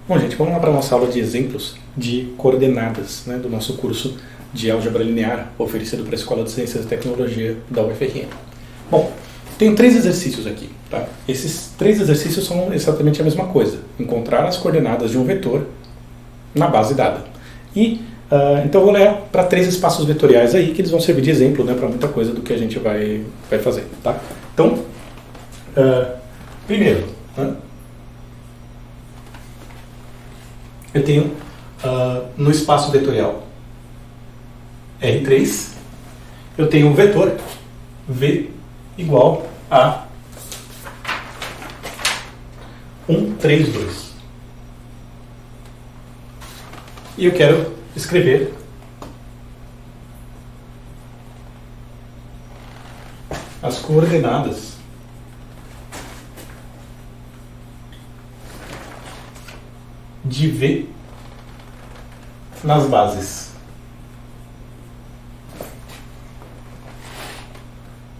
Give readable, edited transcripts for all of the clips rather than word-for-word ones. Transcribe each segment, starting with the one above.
Bom, gente, vamos lá para a nossa aula de exemplos de coordenadas, né, do nosso curso de Álgebra Linear, oferecido para a Escola de Ciências e Tecnologia da UFRN. Bom, tenho 3 exercícios aqui. Tá? Esses 3 exercícios são exatamente a mesma coisa. Encontrar as coordenadas de um vetor na base dada. E, então eu vou ler para 3 espaços vetoriais aí, que eles vão servir de exemplo, né, para muita coisa do que a gente vai fazer. Tá? Então, primeiro, né, eu tenho no espaço vetorial R3, eu tenho um vetor V igual a 1, 3, 2. E eu quero escrever as coordenadas de V nas bases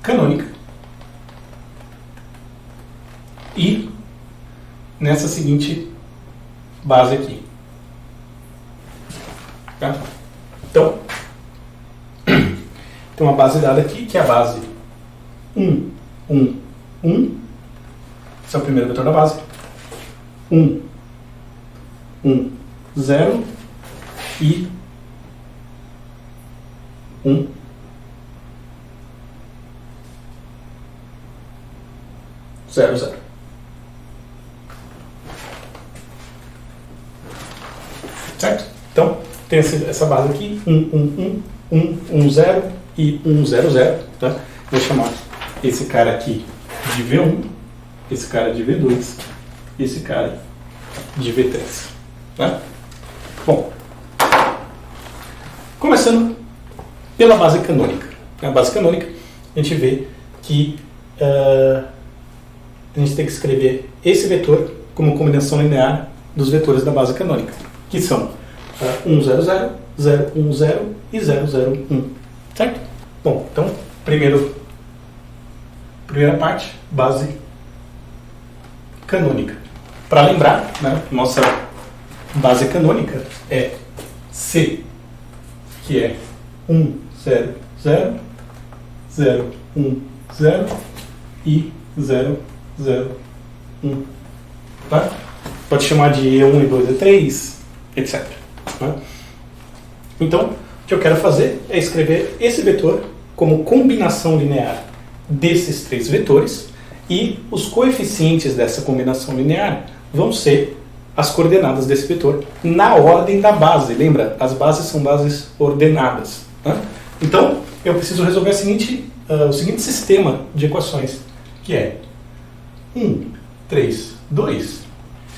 canônica e nessa seguinte base aqui. Tá? Então, tem uma base dada aqui, que é a base 1, 1, 1. Esse é o primeiro vetor da base. 1, 1, 0 e 1, 0, 0. Certo? Então, tem essa base aqui, 1, 1, 1, 1, 1, 0 e 1, 0, 0. Tá? Vou chamar esse cara aqui de V1, esse cara de V2 e esse cara de V3. Tá? Bom, começando pela base canônica. Na base canônica, a gente vê que a gente tem que escrever esse vetor como combinação linear dos vetores da base canônica, que são 1, 0, 0, 0, 1, 0 e 0, 0, 1. Certo? Bom, então, primeira parte, base canônica. Para lembrar, né, nossa base canônica é C, que é 1, 0, 0, 0, 1, 0 e 0, 0, 1. Tá? Pode chamar de E1, E2, E3, etc. Tá? Então, o que eu quero fazer é escrever esse vetor como combinação linear desses 3 vetores e os coeficientes dessa combinação linear vão ser as coordenadas desse vetor na ordem da base. Lembra? As bases são bases ordenadas. Tá? Então, eu preciso resolver o seguinte sistema de equações, que é 1, 3, 2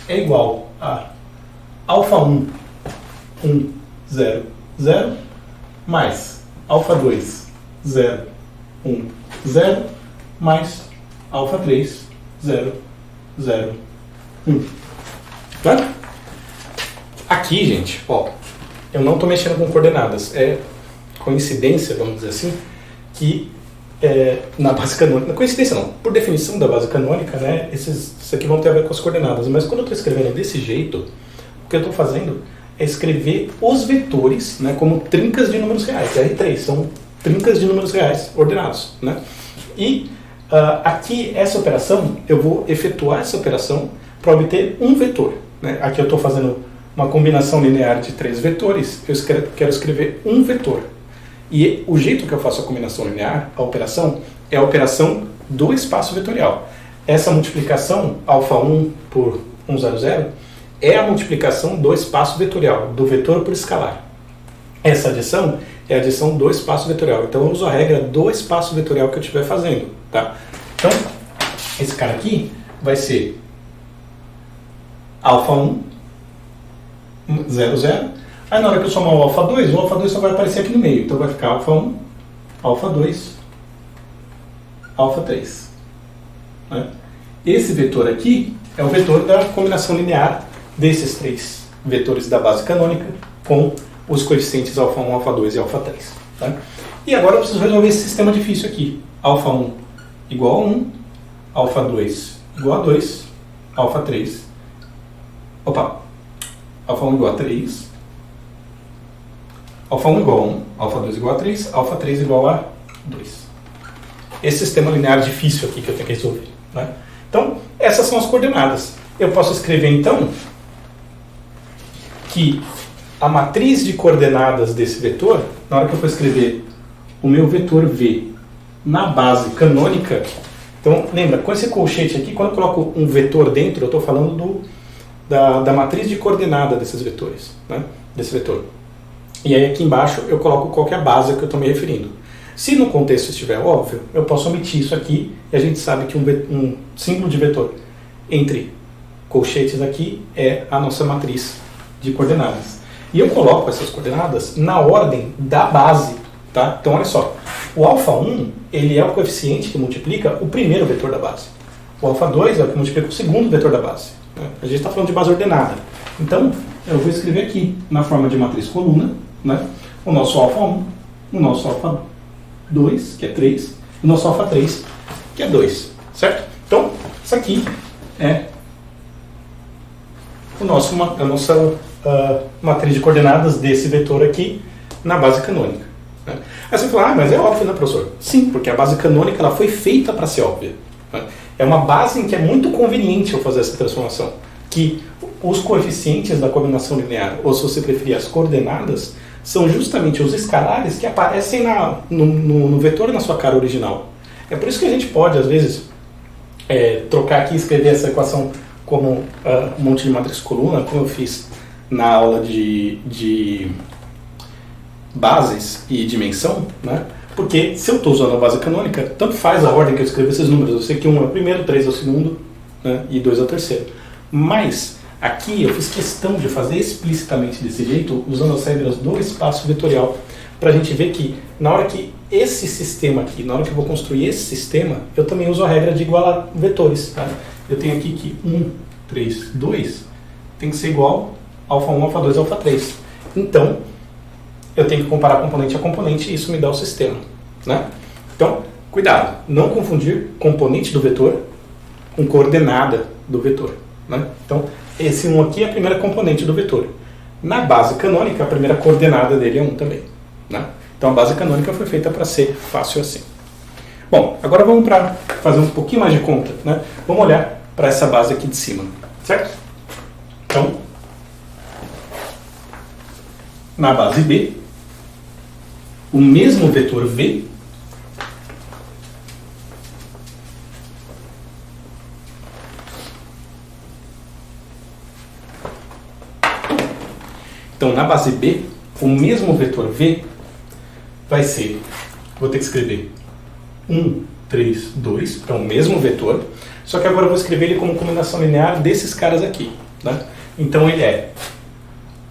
é igual a alfa 1, 1, 0, 0, mais alfa 2, 0, 1, 0, mais alfa 3, 0, 0, 1. Tá? Aqui, gente, ó, eu não estou mexendo com coordenadas. É coincidência, vamos dizer assim, que na base canônica, coincidência não, por definição da base canônica, né, isso aqui vão ter a ver com as coordenadas, mas quando eu estou escrevendo desse jeito, o que eu estou fazendo é escrever os vetores, né, como trincas de números reais. R3 são trincas de números reais ordenados, né? E aqui, essa operação, eu vou efetuar essa operação para obter um vetor, né? Aqui eu estou fazendo uma combinação linear de 3 vetores, eu quero escrever um vetor. E o jeito que eu faço a combinação linear, a operação, é a operação do espaço vetorial. Essa multiplicação, alfa 1 por 1, 0, 0, é a multiplicação do espaço vetorial, do vetor por escalar. Essa adição é a adição do espaço vetorial. Então eu uso a regra do espaço vetorial que eu estiver fazendo. Tá? Então, esse cara aqui vai ser alfa 1, 0, 0. Aí na hora que eu somar o alfa 2 só vai aparecer aqui no meio. Então vai ficar alfa 1, alfa 2, alfa 3. Né? Esse vetor aqui é o vetor da combinação linear desses 3 vetores da base canônica com os coeficientes alfa 1, alfa 2 e alfa 3. Tá? E agora eu preciso resolver esse sistema difícil aqui. Alfa 1 igual a 1, alfa 2 igual a 2, alfa 3. alfa 1 igual a 3, alfa 1 igual a 1, alfa 2 igual a 3, alfa 3 igual a 2. Esse sistema linear difícil aqui que eu tenho que resolver. Né? Então, essas são as coordenadas. Eu posso escrever, então, que a matriz de coordenadas desse vetor, na hora que eu for escrever o meu vetor V na base canônica, então, lembra, com esse colchete aqui, quando eu coloco um vetor dentro, eu estou falando da matriz de coordenada desses vetores, né? Desse vetor. E aí aqui embaixo eu coloco qual que é a base que eu estou me referindo. Se no contexto estiver óbvio, eu posso omitir isso aqui, e a gente sabe que um símbolo de vetor entre colchetes aqui é a nossa matriz de coordenadas. E eu coloco essas coordenadas na ordem da base. Tá? Então olha só, o alfa 1 ele é o coeficiente que multiplica o primeiro vetor da base. O alfa 2 é o que multiplica o segundo vetor da base. Né? A gente está falando de base ordenada. Então eu vou escrever aqui, na forma de matriz coluna, né? O nosso alfa 1, o nosso alfa 2, que é 3, e o nosso alfa 3, que é 2. Certo? Então, isso aqui é a nossa matriz de coordenadas desse vetor aqui na base canônica. Né? Aí você fala, mas é óbvio, né, professor? Sim, porque a base canônica ela foi feita para ser óbvia. Né? É uma base em que é muito conveniente eu fazer essa transformação. Que os coeficientes da combinação linear, ou se você preferir as coordenadas, são justamente os escalares que aparecem no vetor na sua cara original. É por isso que a gente pode, às vezes, trocar aqui e escrever essa equação como um monte de matriz coluna, como eu fiz na aula de bases e dimensão, né? Porque se eu estou usando a base canônica, tanto faz a ordem que eu escrevo esses números. Eu sei que 1 é o primeiro, 3 é o segundo, né? E 2 é o terceiro. Mas aqui eu fiz questão de fazer explicitamente desse jeito, usando as regras do espaço vetorial, para a gente ver que na hora que esse sistema aqui, na hora que eu vou construir esse sistema, eu também uso a regra de igualar vetores. Tá? Eu tenho aqui que 1, 3, 2 tem que ser igual alfa 1, alfa 2, alfa 3. Então, eu tenho que comparar componente a componente e isso me dá o sistema. Né? Então, cuidado, não confundir componente do vetor com coordenada do vetor. Né? Então, esse 1 aqui é a primeira componente do vetor. Na base canônica, a primeira coordenada dele é 1 também. Né? Então, a base canônica foi feita para ser fácil assim. Bom, agora vamos para fazer um pouquinho mais de conta. Né? Vamos olhar para essa base aqui de cima. Certo? Então, na base B, o mesmo vetor V então, na base B, o mesmo vetor V vai ser, vou ter que escrever 1, 3, 2, é o mesmo vetor, só que agora eu vou escrever ele como combinação linear desses caras aqui. Né? Então, ele é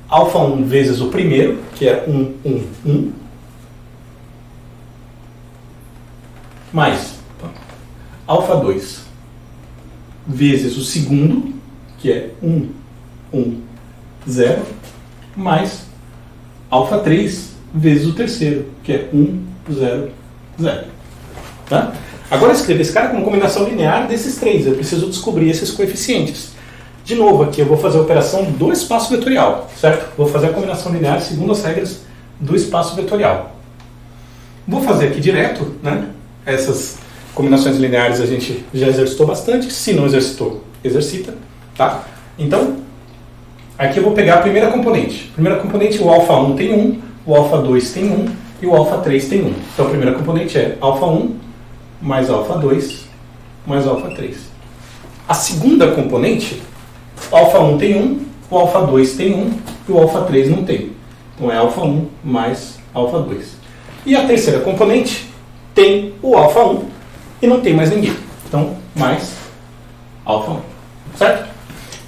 alfa 1 vezes o primeiro, que é 1, 1, 1, mais alfa 2 vezes o segundo, que é 1, 1, 0, mais alfa 3 vezes o terceiro, que é 1, 0, 0. Tá? Agora eu escrevo esse cara como combinação linear desses três. Eu preciso descobrir esses coeficientes. De novo, aqui eu vou fazer a operação do espaço vetorial, certo? Vou fazer a combinação linear segundo as regras do espaço vetorial. Vou fazer aqui direto, né? Essas combinações lineares a gente já exercitou bastante. Se não exercitou, exercita. Tá? Então, aqui eu vou pegar a primeira componente. A primeira componente, o alfa 1 tem 1, o alfa 2 tem 1 e o alfa 3 tem 1. Então a primeira componente é alfa 1 mais alfa 2 mais alfa 3. A segunda componente, o alfa 1 tem 1, o alfa 2 tem 1 e o alfa 3 não tem. Então é alfa 1 mais alfa 2. E a terceira componente tem o alfa 1 e não tem mais ninguém. Então, mais alfa 1. Certo?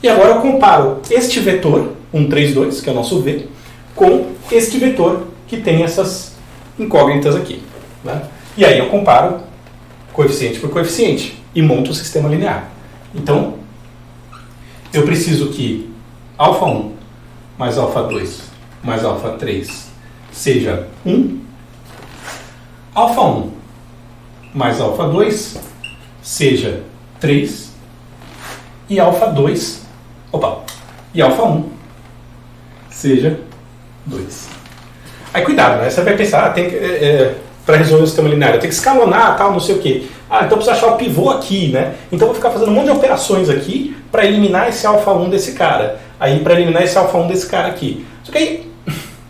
E agora eu comparo este vetor, 1, 3, 2, que é o nosso V, com este vetor que tem essas incógnitas aqui. Né? E aí eu comparo coeficiente por coeficiente e monto o sistema linear. Então, eu preciso que alfa 1 mais alfa 2 mais alfa 3 seja 1, alfa 1 mais alfa 2 seja 3 e alfa 1 seja 2. Aí cuidado, né? Você vai pensar, para resolver o sistema linear, eu tenho que escalonar, tal, não sei o quê. Então eu preciso achar o pivô aqui, né? Então eu vou ficar fazendo um monte de operações aqui para eliminar esse alfa 1 desse cara. Aí para eliminar esse alfa 1 desse cara aqui. Só que aí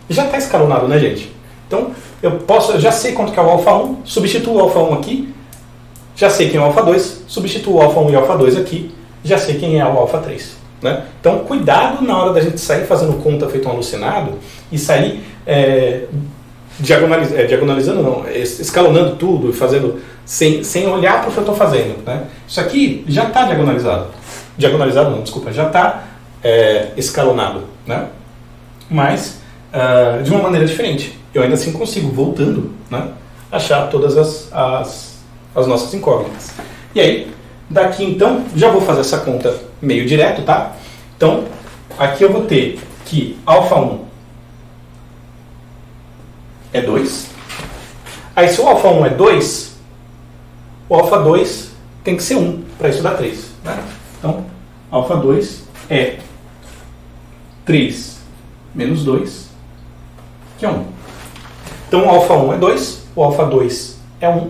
já está escalonado, né, gente? Então eu já sei quanto que é o alfa 1, substituo o alfa 1 aqui, já sei quem é o alfa 2, substituo o alfa 1 e o alfa 2 aqui, já sei quem é o alfa 3. Né? Então cuidado na hora da gente sair fazendo conta feito um alucinado e sair diagonalizando, não, escalonando tudo e fazendo sem olhar para o que eu estou fazendo. Né? Isso aqui já está diagonalizado. Diagonalizado não, desculpa, já está escalonado. Né? Mas de uma maneira diferente. Eu ainda assim consigo, voltando, né, achar todas as nossas incógnitas. E aí, daqui então, já vou fazer essa conta meio direto, tá? Então, aqui eu vou ter que alfa 1 é 2. Aí se o alfa 1 é 2, o alfa 2 tem que ser 1, para isso dar 3. Né? Então, alfa 2 é 3 menos 2, que é 1. Então o alfa 1 é 2, o alfa 2 é 1,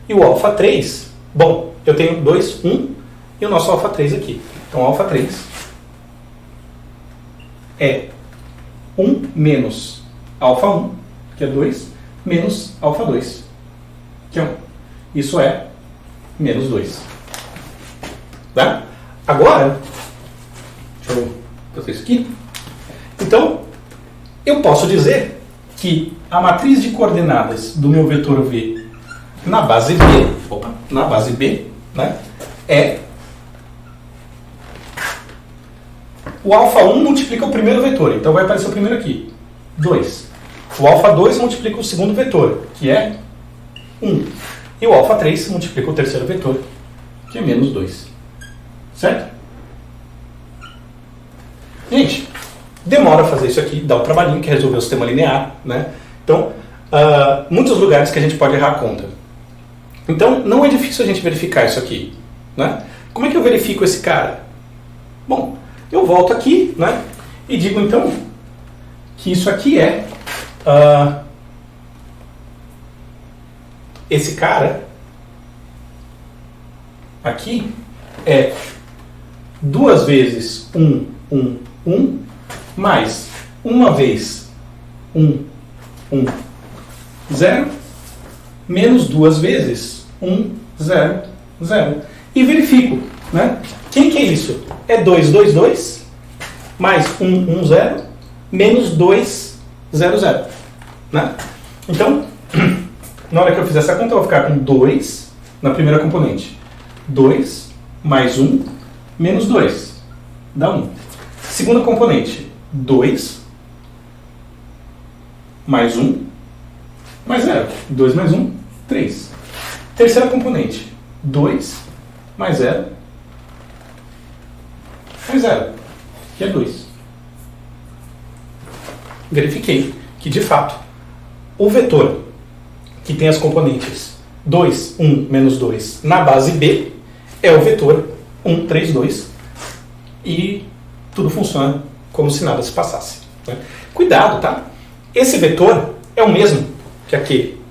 e o alfa 3, bom, eu tenho 2, 1, e o nosso alfa 3 aqui. Então o alfa 3 é 1 menos alfa 1, que é 2, menos alfa 2, que é 1. Isso é menos 2. Tá? Agora, deixa eu fazer isso aqui. Então, eu posso dizer que a matriz de coordenadas do meu vetor V na base B, né, é o alfa 1 multiplica o primeiro vetor, então vai aparecer o primeiro aqui, 2. O alfa 2 multiplica o segundo vetor, que é 1. E o alfa 3 multiplica o terceiro vetor, que é menos 2. Certo? Gente, demora a fazer isso aqui, dá um trabalhinho que é resolver o sistema linear, né? Então, muitos lugares que a gente pode errar a conta. Então, não é difícil a gente verificar isso aqui, né? Como é que eu verifico esse cara? Bom, eu volto aqui, né? E digo, então, que isso aqui é esse cara aqui é 2 vezes 1, 1, 1, mais 1 vez 1, 1, 0, menos 2 vezes 1, 0, 0. E verifico, né? Quem que é isso? É 2, 2, 2, mais 1, 1, 0, menos 2, 0, 0. Né? Então, na hora que eu fizer essa conta, eu vou ficar com 2 na primeira componente. 2 mais 1, menos 2, dá 1. Segunda componente, 2 mais 1, mais 0. 2 mais 1, 3. Terceira componente, 2 mais 0, mais 0, que é 2. Verifiquei que, de fato, o vetor que tem as componentes 2, 1, menos 2 na base B é o vetor 1, 3, 2. E tudo funciona como se nada se passasse. Né? Cuidado, tá? Esse vetor é o mesmo que aquele.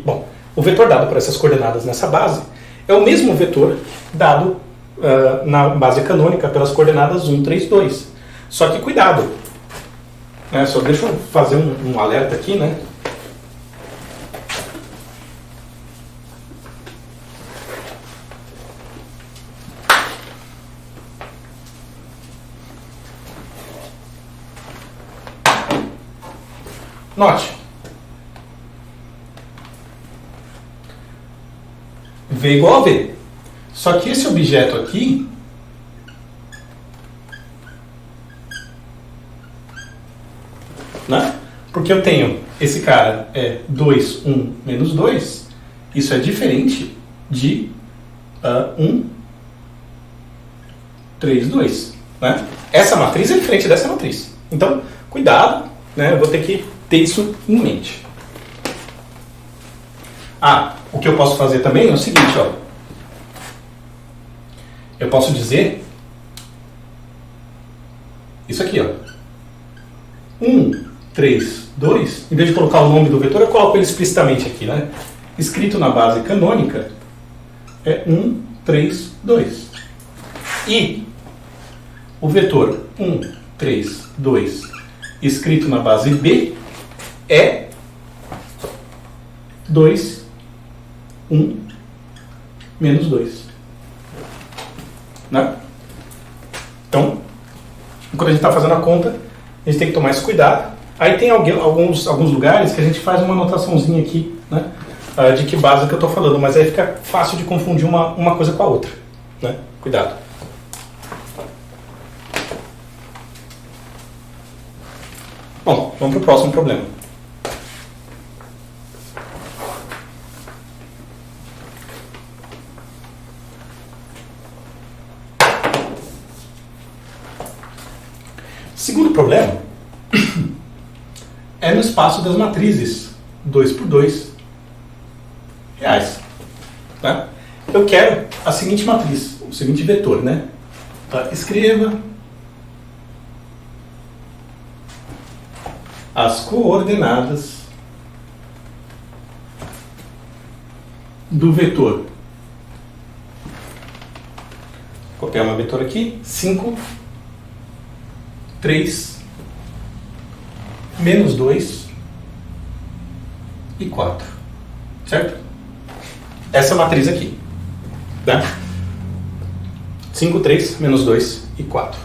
Bom, o vetor dado por essas coordenadas nessa base é o mesmo vetor dado na base canônica pelas coordenadas 1, 3, 2. Só que cuidado. Só deixa eu fazer um alerta aqui, né? Note, V igual a V. Só que esse objeto aqui né? Porque eu tenho esse cara é 2, 1, menos 2. Isso é diferente de 1, 3, 2. Né? Essa matriz é diferente dessa matriz. Então, cuidado, né? Eu vou ter que ter isso em mente. O que eu posso fazer também é o seguinte, ó. Eu posso dizer isso aqui, ó. 1, 3, 2, em vez de colocar o nome do vetor, eu coloco ele explicitamente aqui, né? Escrito na base canônica é 1, 3, 2. E o vetor 1, 3, 2, escrito na base B, é 2, 1, menos 2. Né? Então, quando a gente está fazendo a conta, a gente tem que tomar esse cuidado. Aí tem alguns lugares que a gente faz uma anotaçãozinha aqui, né, de que base que eu estou falando, mas aí fica fácil de confundir uma coisa com a outra. Né? Cuidado. Bom, vamos para o próximo problema. Segundo problema é no espaço das matrizes 2 por 2 reais. Tá? Eu quero a seguinte matriz, o seguinte vetor, né? Tá? Escreva as coordenadas do vetor. Vou copiar uma vetor aqui, 5, 3, menos 2 e 4. Certo? Essa matriz aqui. Tá? 5, 3, menos 2 e 4.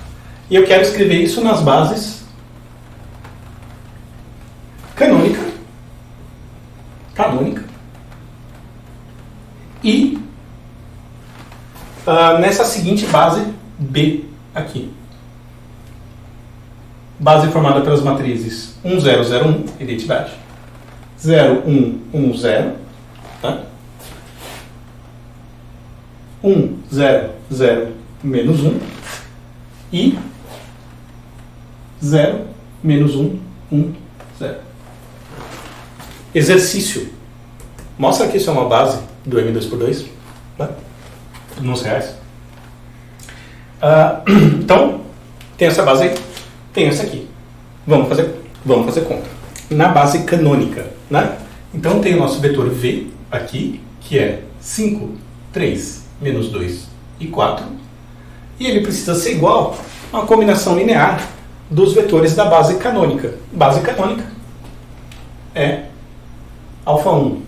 E eu quero escrever isso nas bases canônica e nessa seguinte base B aqui. Base formada pelas matrizes 1, 0, 0, 1, identidade. 0, 1, 1, 0. Tá? 1, 0, 0, menos 1. E 0, menos 1, 1, 0. Exercício. Mostra que isso é uma base do M2x2. Tá? Nos reais. Então, tem essa base aí. Tem essa aqui. Vamos fazer conta. Na base canônica, né? Então tem o nosso vetor V aqui, que é 5, 3, menos 2 e 4. E ele precisa ser igual a uma combinação linear dos vetores da base canônica. Base canônica é alfa 1,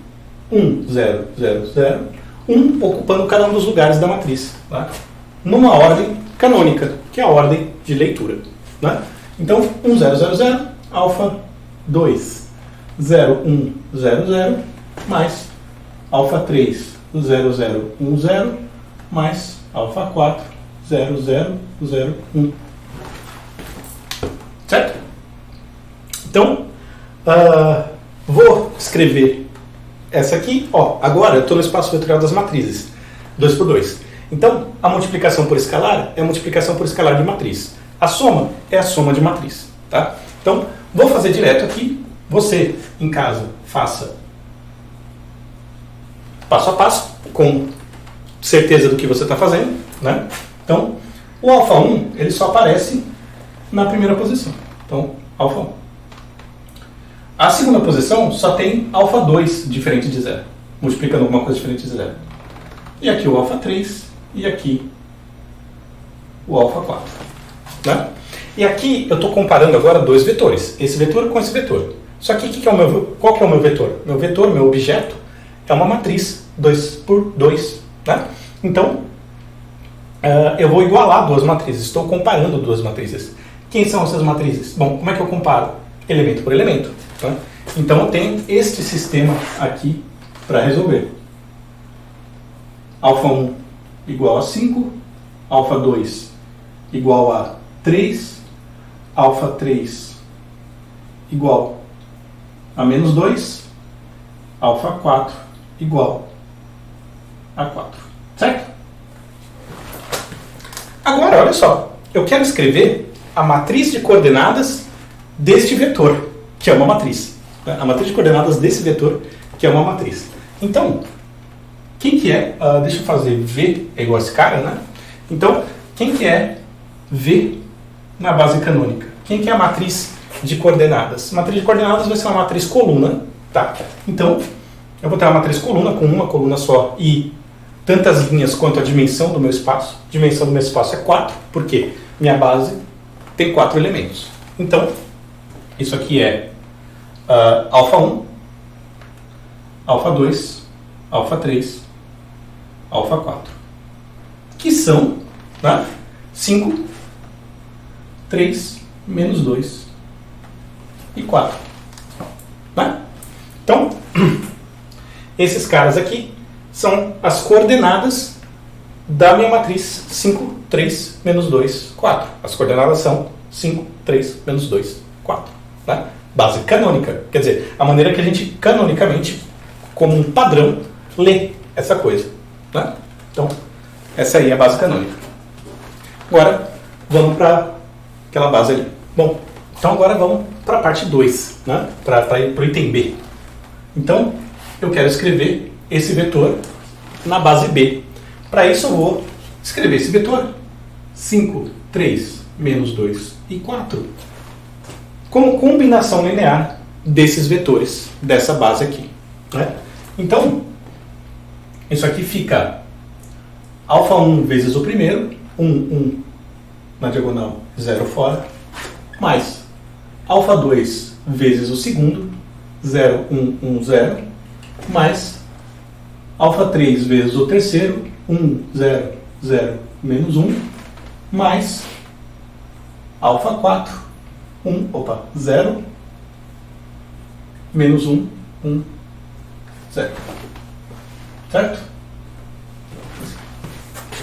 1, 0, 0, 0, 1 ocupando cada um dos lugares da matriz. Tá? Numa ordem canônica, que é a ordem de leitura. Né? Então, 1, 0, 0, 0, alfa 2, 0, 1, 0, 0, mais alfa 3, 0, 0, 1, 0, mais alfa 4, 0, 0, 0, 1. Certo? Então, vou escrever essa aqui. Ó, agora eu estou no espaço vetorial das matrizes, 2 por 2. Então, a multiplicação por escalar é a multiplicação por escalar de matriz. A soma é a soma de matriz. Tá? Então, vou fazer direto aqui. Você, em casa, faça passo a passo, com certeza do que você está fazendo. Né? Então, o alfa 1 ele só aparece na primeira posição. Então, alfa 1. A segunda posição só tem alfa 2 diferente de 0, multiplicando alguma coisa diferente de 0. E aqui o alfa 3 e aqui o alfa 4. Né? E aqui eu estou comparando agora dois vetores, esse vetor com esse vetor. Só que qual que é o meu vetor? Meu vetor, meu objeto, é uma matriz 2 por 2. Né? Então, eu vou igualar duas matrizes, estou comparando duas matrizes. Quem são essas matrizes? Bom, como é que eu comparo? Elemento por elemento. Tá? Então eu tenho este sistema aqui para resolver. Alfa 1 igual a 5, alfa 2 igual a 3, alfa 3 igual a menos 2, alfa 4 igual a 4. Certo? Agora, olha só. Eu quero escrever a matriz de coordenadas deste vetor, que é uma matriz. A matriz de coordenadas desse vetor, que é uma matriz. Então, quem que é? Deixa eu fazer V é igual a esse cara, né? Então, quem que é V na base canônica? Quem que é a matriz de coordenadas. Matriz de coordenadas vai ser uma matriz coluna, tá? Então, eu vou ter uma matriz coluna com uma coluna só e tantas linhas quanto a dimensão do meu espaço. A dimensão do meu espaço é 4, porque minha base tem 4 elementos. Então, isso aqui é alfa 1, alfa 2, alfa 3, alfa 4. Que são, né, 5, 3, menos 2 e 4. Né? Então, esses caras aqui são as coordenadas da minha matriz 5, 3, menos 2, 4. As coordenadas são 5, 3, menos 2, 4. Né? Base canônica. Quer dizer, a maneira que a gente canonicamente, como um padrão, lê essa coisa. Né? Então, essa aí é a base canônica. Agora, vamos para aquela base ali. Bom, então agora vamos para a parte 2, né? Para ir para o item B. Então, eu quero escrever esse vetor na base B. Para isso, eu vou escrever esse vetor 5, 3, menos 2 e 4 como combinação linear desses vetores, dessa base aqui. Né? Então, isso aqui fica alfa 1 vezes o primeiro, 1, 1 na diagonal, 0 fora, mais alfa 2 vezes o segundo, 0, 1, 1, 0, mais alfa 3 vezes o terceiro, 1, 0, 0, menos 1, mais alfa 4, 0, menos 1, 1, 0. Certo?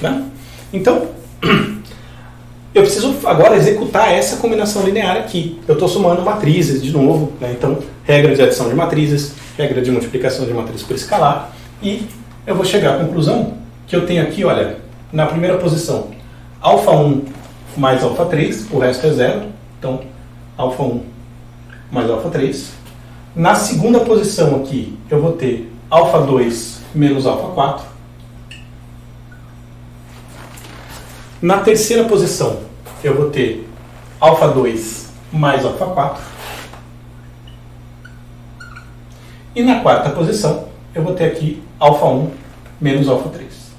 Né? Então, eu preciso agora executar essa combinação linear aqui. Eu estou somando matrizes de novo, né? Então, regra de adição de matrizes, regra de multiplicação de matriz por escalar, e eu vou chegar à conclusão que eu tenho aqui, olha, na primeira posição, alfa 1 mais alfa 3, o resto é 0, então, alfa 1 mais alfa 3. Na segunda posição aqui, eu vou ter alfa 2 menos alfa 4. Na terceira posição, eu vou ter alfa 2 mais alfa 4. E na quarta posição, eu vou ter aqui alfa 1 menos alfa 3.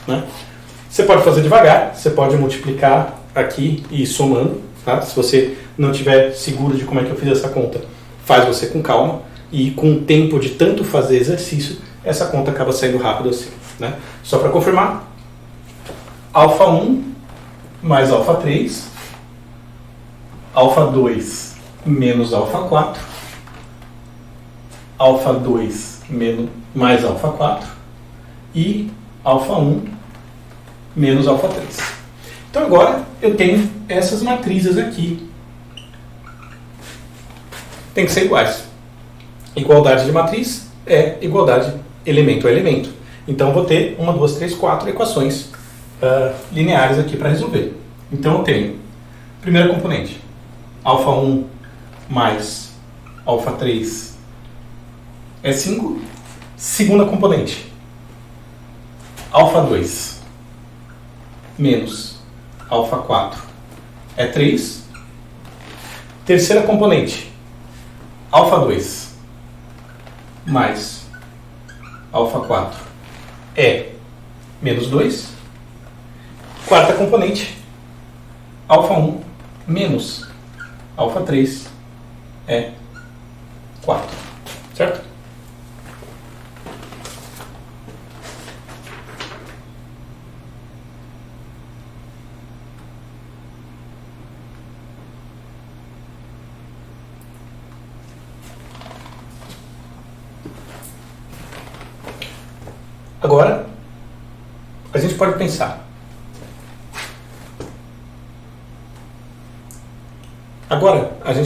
Né? Você pode fazer devagar, você pode multiplicar aqui e ir somando. Tá? Se você não estiver seguro de como é que eu fiz essa conta, faz você com calma. E com o tempo de tanto fazer exercício, essa conta acaba saindo rápido assim. Né? Só para confirmar, alfa 1 mais alfa 3, alfa 2 menos alfa 4, alfa 2 mais alfa 4 e alfa 1 menos alfa 3. Então agora eu tenho essas matrizes aqui. Tem que ser iguais. Igualdade de matriz é igualdade elemento a elemento. Então eu vou ter 1, 2, 3, 4 equações lineares aqui para resolver. Então eu tenho, primeira componente, alfa 1 mais alfa 3 é 5. Segunda componente, alfa 2 menos alfa 4 é 3. Terceira componente, alfa 2 mais alfa 4 é menos 2. Quarta componente, alfa 1 menos alfa 3 é 4. Certo? Agora, a gente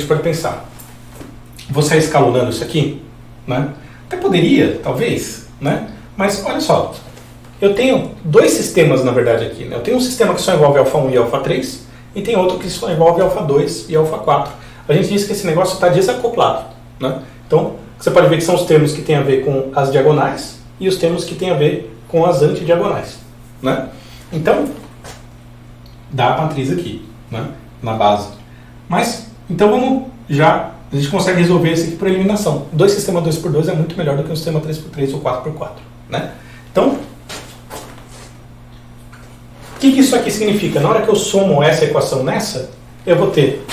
pode pensar. Vou sair escalonando isso aqui, né? Até poderia, talvez, né? Mas olha só, eu tenho dois sistemas, na verdade, aqui. Né? Eu tenho um sistema que só envolve alfa 1 e alfa 3, e tem outro que só envolve alfa 2 e alfa 4. A gente diz que esse negócio está desacoplado, né? Então, você pode ver que são os termos que têm a ver com as diagonais e os termos que têm a ver com as antidiagonais, né? Então, dá a matriz aqui. né, na base. Mas, então vamos já, a gente consegue resolver esse aqui por eliminação. Dois sistemas 2x2 é muito melhor do que um sistema 3x3 ou 4x4. Né? Então, o que isso aqui significa? Na hora que eu somo essa equação nessa, eu vou ter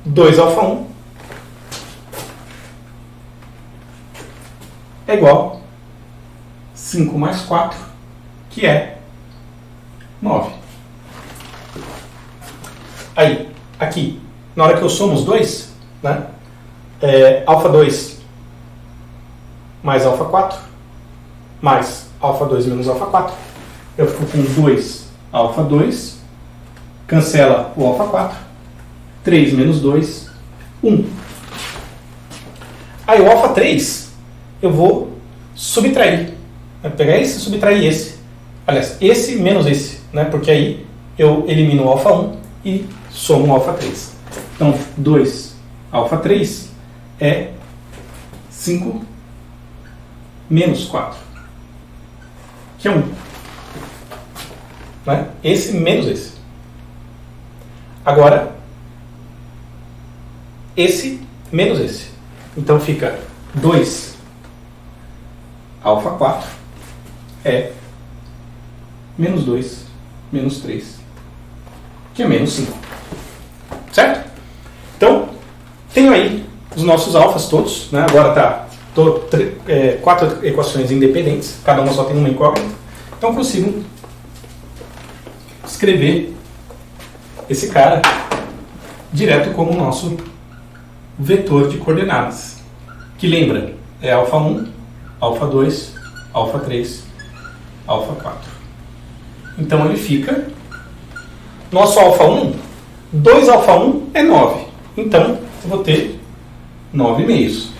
2α1 é igual a 5 mais 4, que é 9. Aí, aqui, na hora que eu somo os dois, né, α2 mais α4, mais α2 menos α4, eu fico com 2α2, cancela o α4, 3 menos 2, 1. Aí o α3, eu vou subtrair. Vou pegar esse e subtrair esse. Aliás, esse menos esse, né? Porque aí eu elimino o α1 e somo o α3. Então, 2α3 é 5 menos 4, que é 1. Né? Esse menos esse. Agora, esse menos esse. Então fica 2α4 é menos 2 menos 3, que é menos 5. Certo? Então, tenho aí os nossos alfas todos. Né? Agora está 4 equações independentes, cada uma só tem uma incógnita. Então, consigo escrever esse cara direto como o nosso vetor de coordenadas, que lembra, é α1, α2, α3, α4. Então ele fica, nosso α1, 2α1 é 9, então eu vou ter 9 meios.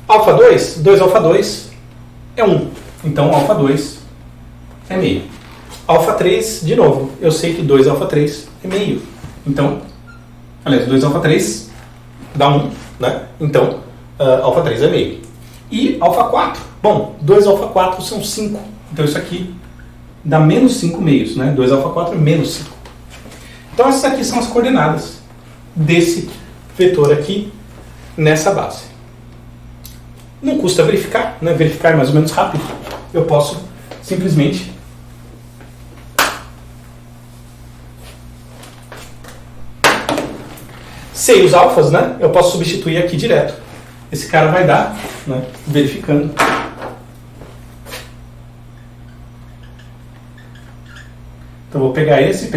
α2, 2α2 é 1, então α2 é meio. α3, de novo, eu sei que 2α3 é meio, então, aliás, 2α3 dá 1, né? Então, α3 é meio. E α4, bom, 2α4 são 5, então isso aqui dá menos 5 meios, né? 2α4 é menos 5. Então essas aqui são as coordenadas desse vetor aqui nessa base. Não custa verificar, né? Verificar é mais ou menos rápido. Eu posso simplesmente sei os alfas, né? Eu posso substituir aqui direto. Esse cara vai dar, né? Verificando. Então eu vou pegar esse,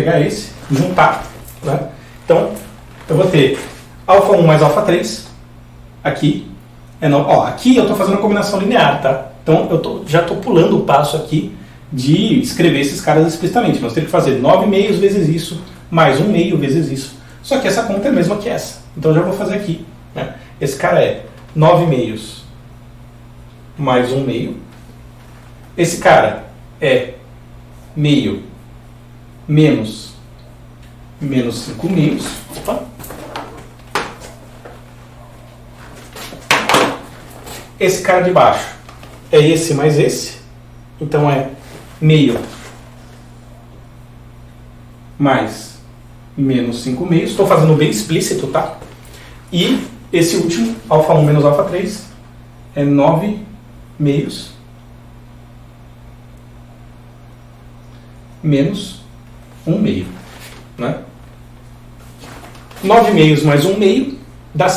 juntar, né? Então eu vou ter α1 mais α3 aqui. Aqui eu estou fazendo uma combinação linear, tá? Então eu já estou pulando o passo aqui de escrever esses caras explicitamente. Nós temos que fazer 9 meios vezes isso, mais 1 meio vezes isso. Só que essa conta é a mesma que essa. Então eu já vou fazer aqui. Né? Esse cara é 9 meios mais 1 meio. Esse cara é meio menos 5 meios. Opa. Esse cara de baixo é esse mais esse. Então é meio mais menos 5 meios. Estou fazendo bem explícito, tá? E esse último, α1 menos α3, é 9 meios menos 1 meio. Né? 9 meios mais 1 meio dá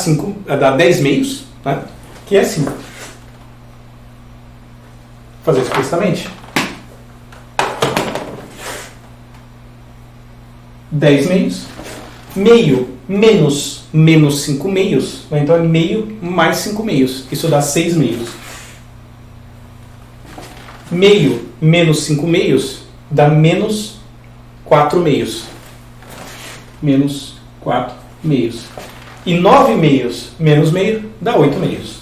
10 meios, né? Que é 5. Vou fazer explicitamente. 10 meios. Meio menos 5 meios. Né? Então é meio mais 5 meios. Isso dá 6 meios. Meio menos 5 meios dá menos 4 meios. Menos 4 meios. E 9 meios menos meio dá 8 meios.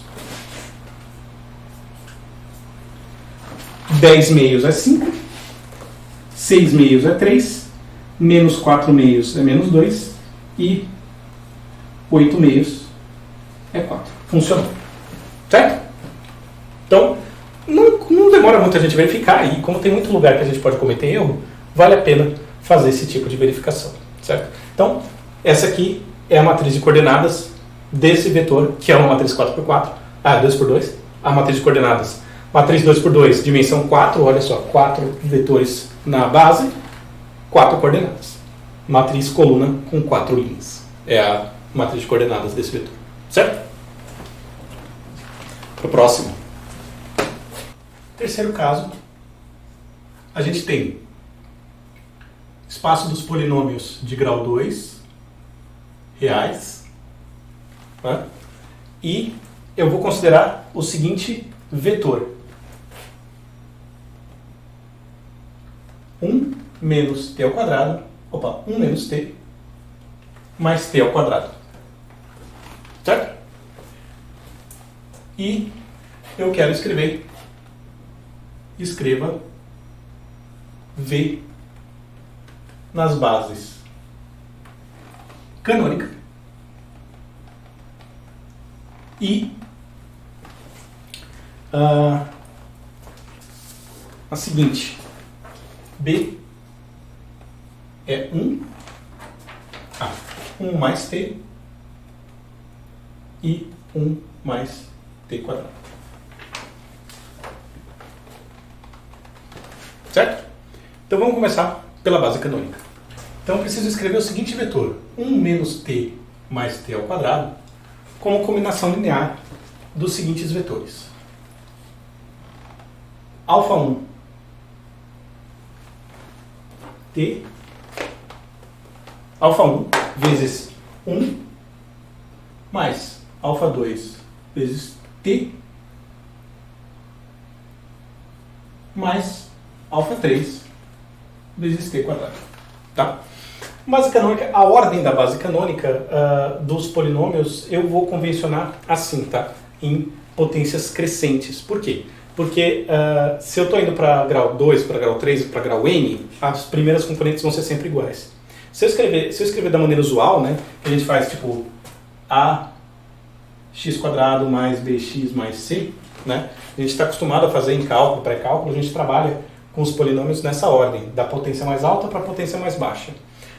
10 meios é 5. 6 meios é 3. Menos 4 meios é menos 2. E 8 meios é 4. Funcionou. Certo? Então, não demora muito a gente verificar. E como tem muito lugar que a gente pode cometer erro, vale a pena fazer esse tipo de verificação, certo? Então, essa aqui é a matriz de coordenadas desse vetor, que é uma matriz 4x4, 2x2, a matriz de coordenadas, matriz 2x2, dimensão 4, olha só, 4 vetores na base, 4 coordenadas. Matriz coluna com 4 linhas. É a matriz de coordenadas desse vetor, certo? Para o próximo. Terceiro caso, a gente tem espaço dos polinômios de grau 2 reais, né? E eu vou considerar o seguinte vetor: 1 menos t ao quadrado, 1 menos t mais t ao quadrado, certo? E eu quero escreva V nas bases canônica e a seguinte: B é 1 mais t e 1 mais t quadrado. Certo? Então vamos começar pela base canônica. Então eu preciso escrever o seguinte vetor: 1 menos t mais t ao quadrado como combinação linear dos seguintes vetores. Alfa 1 t, alfa 1 vezes 1 mais alfa 2 vezes t mais alfa 3 vezes t quadrado. Tá? Base canônica, a ordem da base canônica dos polinômios eu vou convencionar assim, tá? Em potências crescentes. Por quê? Porque se eu estou indo para grau 2, para grau 3 e para grau n, as primeiras componentes vão ser sempre iguais. Se eu escrever da maneira usual, né, que a gente faz tipo ax quadrado mais bx mais c, né, a gente está acostumado a fazer em cálculo, pré-cálculo, a gente trabalha com os polinômios nessa ordem, da potência mais alta para a potência mais baixa.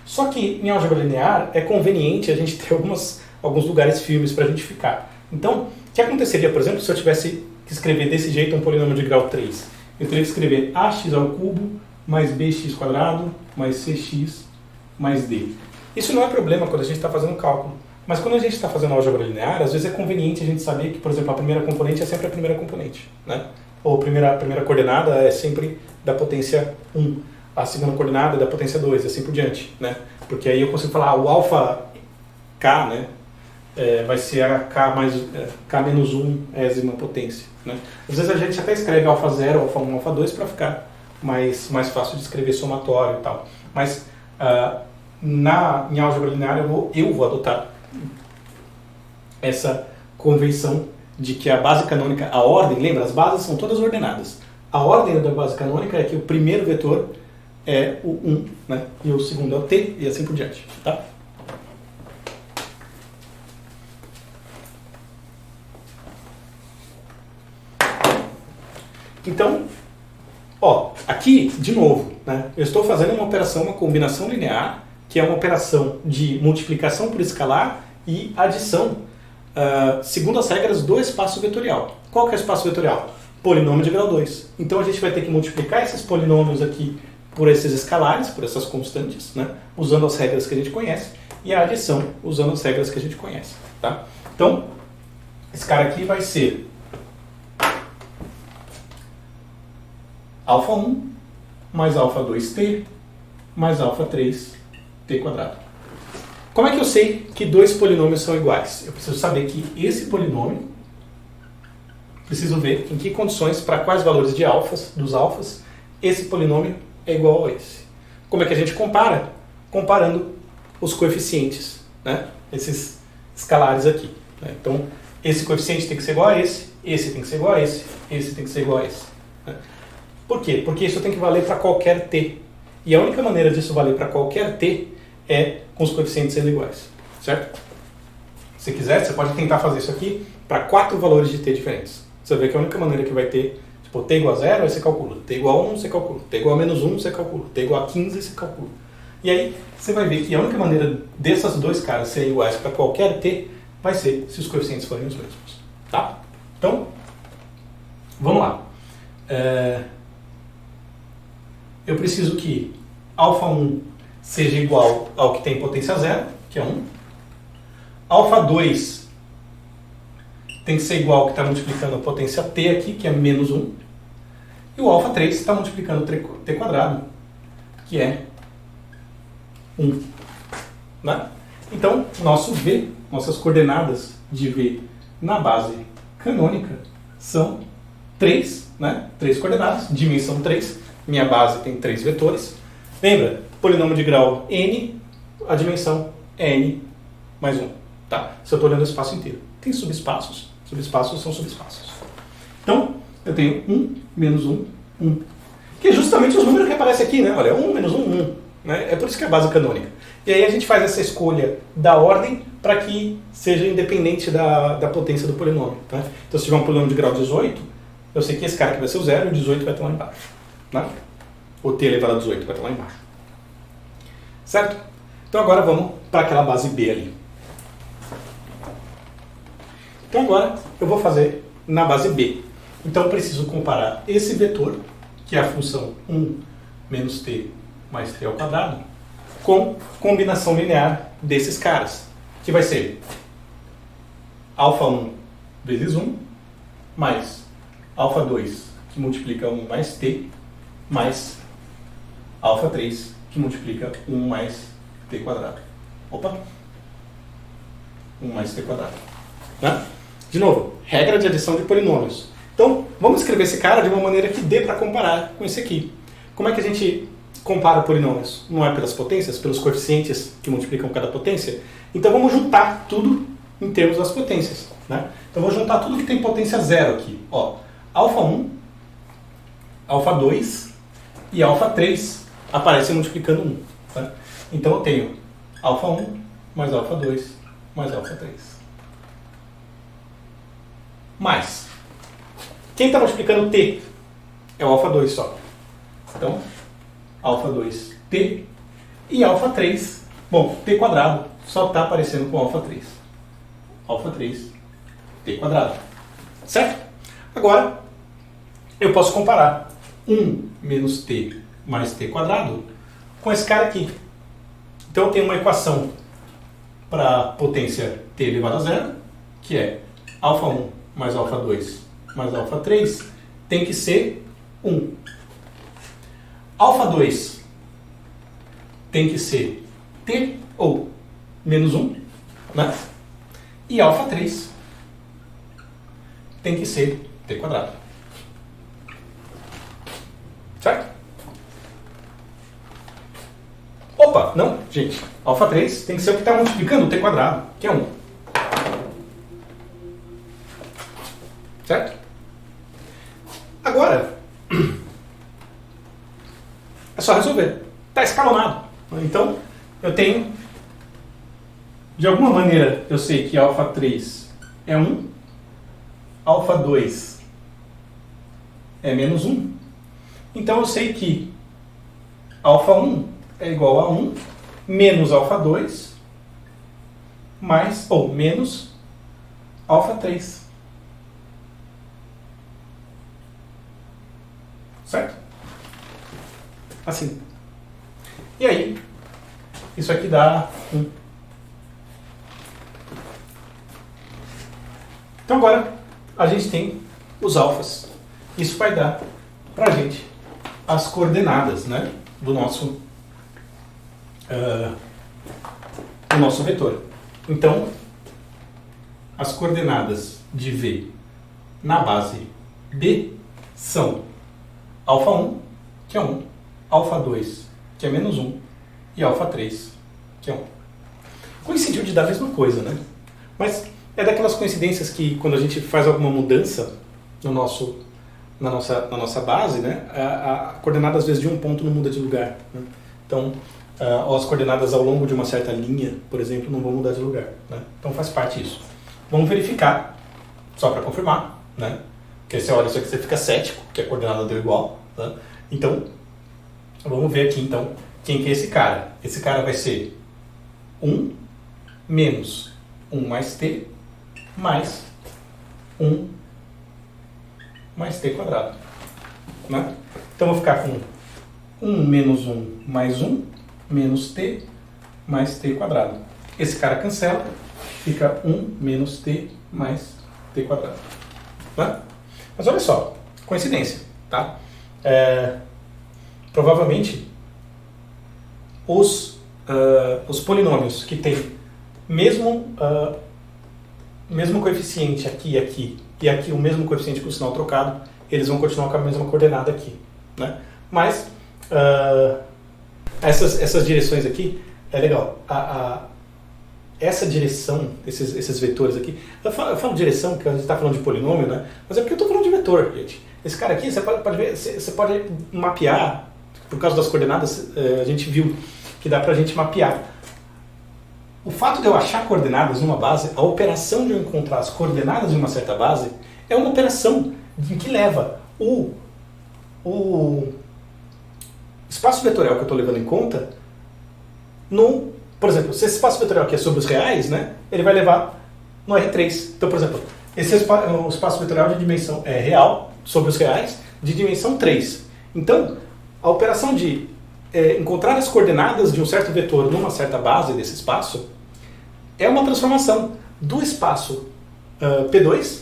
Só que em álgebra linear é conveniente a gente ter alguns lugares firmes para a gente ficar. Então, o que aconteceria, por exemplo, se eu tivesse que escrever desse jeito um polinômio de grau 3? Eu teria que escrever ax ao cubo mais bx quadrado mais cx mais d. Isso não é problema quando a gente está fazendo cálculo. Mas quando a gente está fazendo álgebra linear, às vezes é conveniente a gente saber que, por exemplo, a primeira componente é sempre a primeira componente, né? Ou a primeira coordenada é sempre da potência 1. A segunda coordenada é da potência 2, assim por diante, né? Porque aí eu consigo falar, o alfa k, né, vai ser a k menos 1 ésima potência, né? Às vezes a gente até escreve alfa 0, alfa 1, alfa 2 para ficar mais fácil de escrever somatório e tal. Mas em álgebra linear eu vou adotar essa convenção de que a base canônica, a ordem, lembra, as bases são todas ordenadas. A ordem da base canônica é que o primeiro vetor é o 1, né? E o segundo é o t, e assim por diante. Tá? Então, aqui, de novo, né, eu estou fazendo uma operação, uma combinação linear, que é uma operação de multiplicação por escalar e adição, segundo as regras do espaço vetorial. Qual que é o espaço vetorial? Polinômio de grau 2. Então a gente vai ter que multiplicar esses polinômios aqui por esses escalares, por essas constantes, né, usando as regras que a gente conhece, e a adição usando as regras que a gente conhece. Tá? Então, esse cara aqui vai ser alfa 1 mais alfa 2t mais alfa 3t quadrado. Como é que eu sei que dois polinômios são iguais? Eu preciso saber que esse polinômio, preciso ver em que condições, para quais valores de alfas, dos alfas, esse polinômio é igual a esse. Como é que a gente compara? Comparando os coeficientes, né? Esses escalares aqui, né? Então, esse coeficiente tem que ser igual a esse tem que ser igual a esse tem que ser igual a esse, né? Por quê? Porque isso tem que valer para qualquer t. E a única maneira disso valer para qualquer t é com os coeficientes sendo iguais, certo? Se quiser, você pode tentar fazer isso aqui para 4 valores de t diferentes. Você vê que a única maneira que vai ter, tipo, t igual a 0, aí você calcula. T igual a 1, você calcula. T igual a menos 1, você calcula. T igual a 15, você calcula. E aí você vai ver que a única maneira dessas dois caras serem iguais para qualquer t vai ser se os coeficientes forem os mesmos. Tá? Então, vamos lá. Eu preciso que α1 seja igual ao que tem potência zero, que é 1. α2 tem que ser igual ao que está multiplicando a potência t aqui, que é menos 1. E o α3 está multiplicando t quadrado, que é 1. Né? Então, nosso V, nossas coordenadas de V na base canônica são 3, né? 3 coordenadas, dimensão 3. Minha base tem 3 vetores. Lembra? Polinômio de grau n, a dimensão é n mais 1. Tá? Se eu estou olhando o espaço inteiro. Tem subespaços. Subespaços são subespaços. Então, eu tenho 1, menos 1, 1. Que é justamente os números que aparecem aqui, né? Olha, 1, menos 1, 1. Né? É por isso que é a base canônica. E aí a gente faz essa escolha da ordem para que seja independente da potência do polinômio. Né? Então, se tiver um polinômio de grau 18, eu sei que esse cara aqui vai ser o 0 e o 18 vai estar lá embaixo. Né? O t elevado a 18 vai estar lá embaixo. Certo? Então agora vamos para aquela base B ali. Então agora eu vou fazer na base B. Então eu preciso comparar esse vetor, que é a função 1 menos t mais t ao quadrado, com combinação linear desses caras, que vai ser α1 vezes 1 mais α2, que multiplica 1 mais t, mais α3, que multiplica 1 mais t quadrado. Opa! 1 mais t quadrado. Né? De novo, regra de adição de polinômios. Então, vamos escrever esse cara de uma maneira que dê para comparar com esse aqui. Como é que a gente compara polinômios? Não é pelas potências, pelos coeficientes que multiplicam cada potência? Então vamos juntar tudo em termos das potências. Né? Então vou juntar tudo que tem potência zero aqui. Ó, α1, α2 e α3 aparecem multiplicando 1. Tá? Então eu tenho α1 mais α2 mais α3. Mais. Quem está multiplicando t é o α2 só. Então, α2t e α3, bom, t quadrado só está aparecendo com α3. α3, t quadrado. Certo? Agora, eu posso comparar 1 menos t mais t quadrado com esse cara aqui. Então eu tenho uma equação para potência t elevado a zero, que é α1 mais α2 mais α3 tem que ser 1. α2 tem que ser t ou menos 1, né? E α3 tem que ser t quadrado. Certo? Opa, não, gente. α3 tem que ser o que está multiplicando o t quadrado, que é 1. Certo? Agora, é só resolver. Está escalonado. Então, eu tenho, de alguma maneira, eu sei que α3 é 1, α2 é menos 1. Então, eu sei que α1 é igual a 1 menos α2 mais, ou menos α3. Certo? Assim. E aí, isso aqui dá 1. Então agora, a gente tem os alfas. Isso vai dar pra gente as coordenadas, né, do nosso vetor. Então, as coordenadas de V na base B são α1, que é 1, α2, que é menos 1, e α3, que é 1. Coincidiu de dar a mesma coisa, né? Mas é daquelas coincidências que, quando a gente faz alguma mudança no na nossa base, né, a coordenada, às vezes, de um ponto não muda de lugar. Né? Então, as coordenadas ao longo de uma certa linha, por exemplo, não vão mudar de lugar. Né? Então, faz parte disso. Vamos verificar, só para confirmar, né? Porque você olha isso aqui, você fica cético, que a coordenada deu igual. Né? Então, Vamos ver aqui então quem que é esse cara. Esse cara vai ser 1 menos 1 mais t mais 1 mais t quadrado. Né? Então eu vou ficar com 1 menos 1 mais 1 menos t mais t quadrado. Esse cara cancela, fica 1 menos t mais t quadrado. Né? Mas olha só, coincidência, tá? Provavelmente os polinômios que têm mesmo coeficiente aqui e aqui, e aqui o mesmo coeficiente com o sinal trocado, eles vão continuar com a mesma coordenada aqui. Né? Mas essas direções aqui, é legal. Essa direção, esses vetores aqui, eu falo direção porque a gente está falando de polinômio, né? Mas é porque eu estou falando de vetor, gente. Esse cara aqui, você pode ver, você pode mapear, por causa das coordenadas, a gente viu que dá pra gente mapear. O fato de eu achar coordenadas numa base, a operação de eu encontrar as coordenadas de uma certa base, é uma operação que leva o espaço vetorial que eu estou levando em conta no... Por exemplo, se esse espaço vetorial aqui é sobre os reais, né, ele vai levar no R3. Então, por exemplo, esse é o espaço vetorial de dimensão real sobre os reais de dimensão 3. Então, a operação de encontrar as coordenadas de um certo vetor numa certa base desse espaço é uma transformação do espaço P2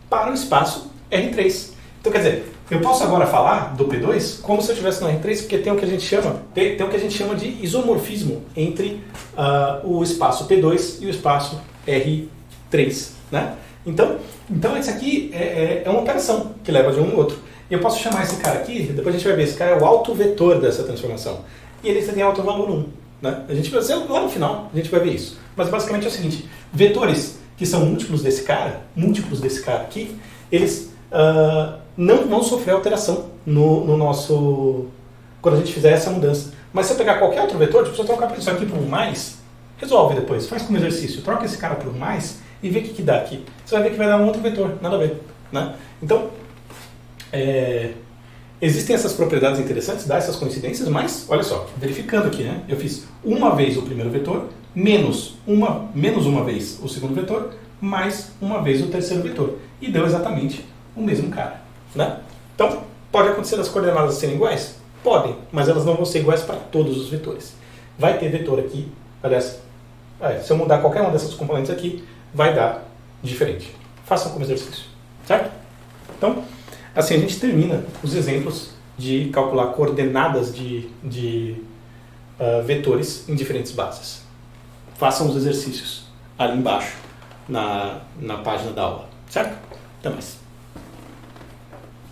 para o espaço R3. Então, quer dizer, eu posso agora falar do P2 como se eu estivesse no R3, porque tem o que a gente chama, de isomorfismo entre o espaço P2 e o espaço R3. Né? Então isso aqui é uma operação que leva de um ao outro. E eu posso chamar esse cara aqui, depois a gente vai ver, esse cara é o autovetor dessa transformação. E ele tem alto valor 1. Né? A gente vai ver lá no final, a gente vai ver isso. Mas basicamente é o seguinte, vetores que são múltiplos desse cara aqui, eles não vão sofrer alteração no nosso... quando a gente fizer essa mudança. Mas se eu pegar qualquer outro vetor, tipo, se eu trocar isso aqui por um mais, resolve depois, faz como exercício, troca esse cara por um mais e vê o que dá aqui. Você vai ver que vai dar um outro vetor, nada a ver. Né? Então, existem essas propriedades interessantes, dá essas coincidências, mas, olha só, verificando aqui, né? Eu fiz uma vez o primeiro vetor, menos uma vez o segundo vetor, mais uma vez o terceiro vetor. E deu exatamente o mesmo cara. Né? Então, pode acontecer das coordenadas serem iguais? Podem, mas elas não vão ser iguais para todos os vetores. Vai ter vetor aqui, aliás, se eu mudar qualquer uma dessas componentes aqui, vai dar diferente. Façam como exercício. Certo? Então, assim a gente termina os exemplos de calcular coordenadas de vetores em diferentes bases. Façam os exercícios ali embaixo na página da aula. Certo? Até mais.